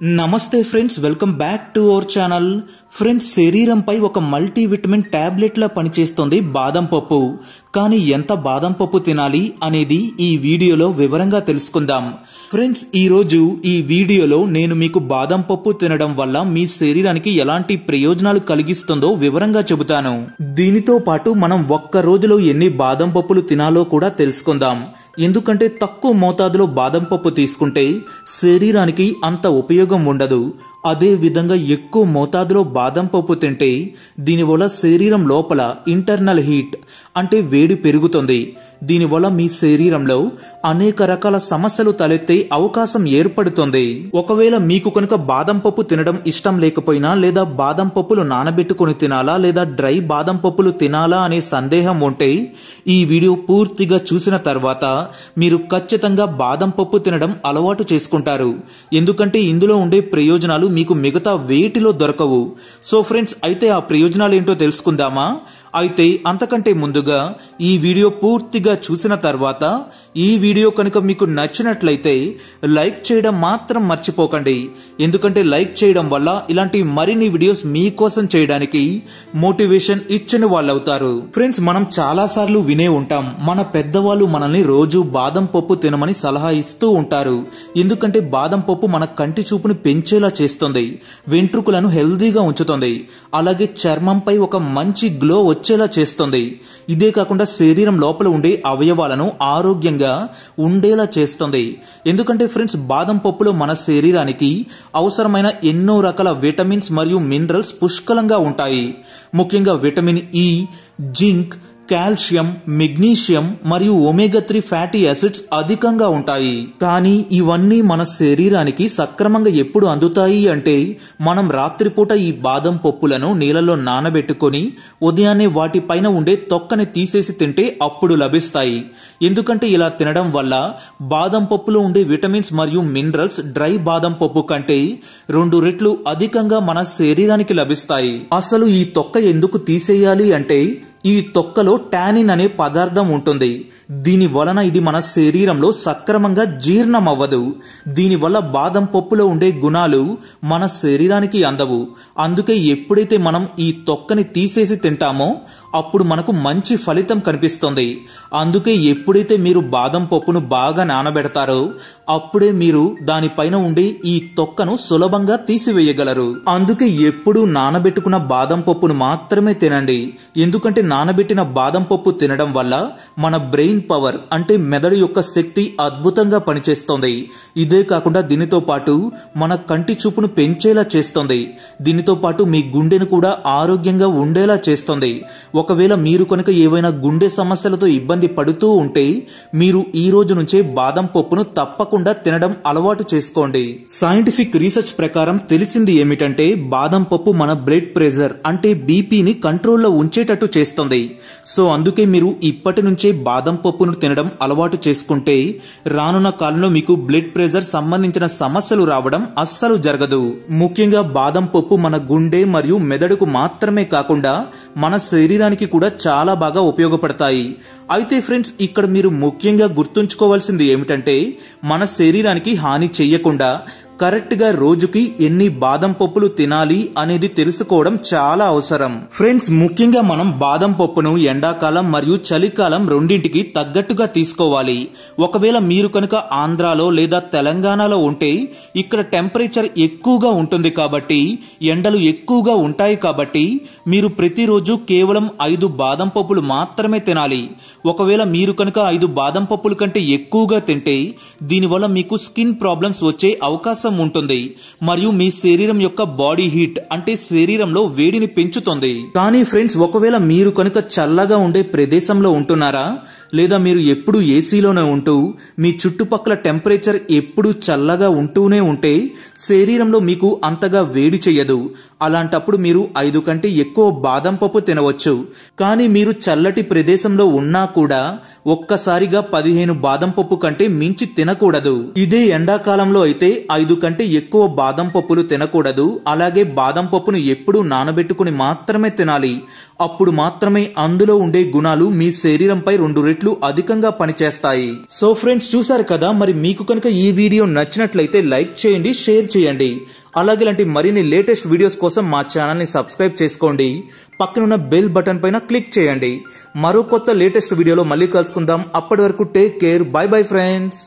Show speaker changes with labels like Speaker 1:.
Speaker 1: నమస్తే friends, welcome back to our channel. Friends, శరీరంపై ఒక మల్టీవిటమిన్ టాబ్లెట్ లా పనిచేస్తుంది బాదం పప్పు. కానీ ఎంత బాదం పప్పు తినాలి అనేది ఈ వీడియోలో వివరంగా తెలుసుకుందాం. ఫ్రెండ్స్, ఈ రోజు ఈ వీడియోలో నేను మీకు బాదం పప్పు తినడం వల్ల మీ శరీరానికి ఎలాంటి ప్రయోజనాలు కలిగిస్తుందో వివరంగా చెబుతాను. దీనితో పాటు మనం ఒక్క రోజులో ఎన్ని బాదం పప్పులు తినాలో కూడా తెలుసుకుందాం. ఎందుకంటే తక్కువ మోతాదులో బాదం పప్పు తీసుకుంటే శరీరానికి అంత ఉపయోగం ఉండదు. అదే విధంగా ఎక్కువ మోతాదులో బాదం పప్పు తింటే దీనివల్ల శరీరం లోపల ఇంటర్నల్ హీట్ అంటే వేడి పెరుగుతుంది. దీనివల్ల మీ శరీరంలో అనేక రకాల సమస్యలు తలెత్తే అవకాశం ఏర్పడుతుంది. ఒకవేళ మీకు కనుక బాదం పప్పు తినడం ఇష్టం లేకపోయినా, లేదా బాదం పప్పులు నానబెట్టుకుని తినాలా లేదా డ్రై బాదం పప్పులు తినాలా అనే సందేహం ఉంటే ఈ వీడియో పూర్తిగా చూసిన తర్వాత మీరు ఖచ్చితంగా బాదం పప్పు తినడం అలవాటు చేసుకుంటారు. ఎందుకంటే ఇందులో ఉండే ప్రయోజనాలు మీకు మిగతా వేటిలో దొరకవు. సో ఫ్రెండ్స్, అయితే ఆ ప్రయోజనాలు ఏంటో తెలుసుకుందామా? అయితే అంతకంటే ముందుగా ఈ వీడియో పూర్తిగా చూసిన తర్వాత ఈ వీడియో కనుక మీకు నచ్చినట్లయితే లైక్ చేయడం మాత్రం మర్చిపోకండి. ఎందుకంటే లైక్ చేయడం వల్ల ఇలాంటి మరిన్ని వీడియోస్ మీకోసం చేయడానికి మోటివేషన్ ఇచ్చిన వాళ్ళు అవుతారు. ఫ్రెండ్స్, మనం చాలా సార్లు వినే ఉంటాం, మన పెద్దవాళ్ళు మనల్ని రోజు బాదం పప్పు తినమని సలహా ఇస్తూ ఉంటారు. ఎందుకంటే బాదం పప్పు మన కంటి చూపును పెంచేలా చేస్తుంది, వెంట్రుకలను హెల్దీగా ఉంచుతుంది, అలాగే చర్మంపై ఒక మంచి గ్లో వచ్చేలా చేస్తుంది. ఇదే కాకుండా శరీరం లోపల ఉండే అవయవాలను ఆరోగ్యంగా ఉండేలా చేస్తుంది. ఎందుకంటే ఫ్రెండ్స్, బాదం పప్పులో మన శరీరానికి అవసరమైన ఎన్నో రకాల విటమిన్స్ మరియు మినరల్స్ పుష్కలంగా ఉంటాయి. ముఖ్యంగా vitamin E, zinc, calcium, magnesium మరియు ఒమేగా 3 ఫ్యాటీ యాసిడ్స్ అధికంగా ఉంటాయి. కానీ ఇవన్నీ మన శరీరానికి సక్రమంగా ఎప్పుడు అందుతాయి అంటే మనం రాత్రిపూట ఈ బాదం పప్పులను నీళ్ళలో నానబెట్టుకుని ఉదయాన్నే వాటిపైన ఉండే తొక్కని తీసేసి తింటే అప్పుడు లభిస్తాయి. ఎందుకంటే ఇలా తినడం వల్ల బాదం పప్పులో ఉండే విటమిన్స్ మరియు మినరల్స్ డ్రై బాదం పప్పు కంటే 2 రెట్లు అధికంగా మన శరీరానికి లభిస్తాయి. అసలు ఈ తొక్క ఎందుకు తీసేయాలి అంటే ఈ తొక్కలో టానిన్ అనే పదార్థం ఉంటుంది. దీని వలన ఇది మన శరీరంలో సక్రమంగా జీర్ణం అవ్వదు. దీనివల్ల బాదం పప్పులో ఉండే గుణాలు మన శరీరానికి అందవు. అందుకే ఎప్పుడైతే మనం ఈ తొక్కని తీసేసి తింటామో అప్పుడు మనకు మంచి ఫలితం కనిపిస్తుంది. అందుకే ఎప్పుడైతే మీరు బాదం పప్పును బాగా నానబెడతారో అప్పుడే మీరు దానిపైన ఉండే ఈ తొక్కను సులభంగా తీసివేయగలరు. అందుకే ఎప్పుడు నానబెట్టుకున్న బాదం పప్పును మాత్రమే తినండి. ఎందుకంటే నానబెట్టిన బాదం పప్పు తినడం వల్ల మన బ్రెయిన్ పవర్ అంటే మెదడు యొక్క శక్తి అద్భుతంగా పనిచేస్తుంది. ఇదే కాకుండా దీనితో పాటు మన కంటి చూపును పెంచేలా చేస్తుంది. దీనితో పాటు మీ గుండెను కూడా ఆరోగ్యంగా ఉండేలా చేస్తుంది. ఒకవేళ మీరు కనుక ఏవైనా గుండె సమస్యలతో ఇబ్బంది పడుతూ ఉంటే మీరు ఈ రోజు నుంచే బాదం పప్పును తప్పకుండా తినడం అలవాటు చేసుకోండి. సైంటిఫిక్ రీసెర్చ్ ప్రకారం తెలిసింది ఏమిటంటే బాదం పప్పు మన బ్లడ్ ప్రెషర్ అంటే బీపీని కంట్రోల్లో ఉంచేటట్టు చేస్తుంది. సో అందుకే మీరు ఇప్పటి నుంచే బాదం పప్పును తినడం అలవాటు చేసుకుంటే రానున్న కాలంలో మీకు బ్లడ్ ప్రెషర్ సంబంధించిన సమస్యలు రావడం అస్సలు జరగదు. ముఖ్యంగా బాదం పప్పు మన గుండె మరియు మెదడుకు మాత్రమే కాకుండా మన శరీరానికి కూడా చాలా బాగా ఉపయోగపడతాయి. అయితే ఫ్రెండ్స్, ఇక్కడ మీరు ముఖ్యంగా గుర్తుంచుకోవాల్సింది ఏమిటంటే మన శరీరానికి హాని చెయ్యకుండా కరెక్ట్ గా రోజుకి ఎన్ని బాదం పప్పులు తినాలి అనేది తెలుసుకోవడం చాలా అవసరం. ఫ్రెండ్స్, ముఖ్యంగా మనం బాదం పప్పును ఎండాకాలం మరియు చలికాలం రెండింటికి తగ్గట్టుగా తీసుకోవాలి. ఒకవేళ మీరు కనుక ఆంధ్రాలో లేదా తెలంగాణలో ఉంటే ఇక్కడ టెంపరేచర్ ఎక్కువగా ఉంటుంది కాబట్టి ఎండలు ఎక్కువగా ఉంటాయి కాబట్టి మీరు ప్రతిరోజు కేవలం 5 బాదం పప్పులు మాత్రమే తినాలి. ఒకవేళ మీరు కనుక 5 బాదం పప్పుల కంటే ఎక్కువగా తింటే దీనివల్ల మీకు స్కిన్ ప్రాబ్లమ్స్ వచ్చే అవకాశం ఉంటుంది మరియు మీ శరీరం యొక్క బాడీ హీట్ అంటే శరీరంలో వేడిని పెంచుతుంది. కానీ ఫ్రెండ్స్, ఒకవేళ మీరు కనుక చల్లగా ఉండే ప్రదేశంలో ఉంటున్నారా లేదా మీరు ఎప్పుడు ఏసీలోనే ఉంటూ మీ చుట్టుపక్కల టెంపరేచర్ ఎప్పుడు చల్లగా ఉంటూనే ఉంటే శరీరంలో మీకు అంతగా వేడి చేయదు. అలాంటప్పుడు మీరు 5 కంటే ఎక్కువ బాదం పప్పు తినవచ్చు. కానీ మీరు చల్లటి ప్రదేశంలో ఉన్నా కూడా ఒక్కసారిగా 15 బాదం పప్పు కంటే మించి తినకూడదు. ఇదే ఎండాకాలంలో అయితే 5 కంటే ఎక్కువ బాదం పప్పులు తినకూడదు. అలాగే బాదం పప్పును ఎప్పుడూ నానబెట్టుకుని మాత్రమే తినాలి. అప్పుడు మాత్రమే అందులో ఉండే గుణాలు మీ శరీరంపై 2 రెట్లు రెట్లు అధికంగా పనిచేస్తాయి. సో ఫ్రెండ్స్ చూసారు కదా, మరి మీకు కనుక ఈ వీడియో నచ్చినట్లయితే లైక్ చేయండి, షేర్ చేయండి. అలాగే ఇలాంటి మరిన్ని లేటెస్ట్ వీడియోస్ కోసం మా ఛానల్ ని సబ్స్క్రైబ్ చేసుకోండి. పక్కనున్న బెల్ బటన్ పైన క్లిక్ చేయండి. మరో కొత్త లేటెస్ట్ వీడియోలో మళ్ళీ కలుసుకుందాం. అప్పటి వరకు take care. By bye friends.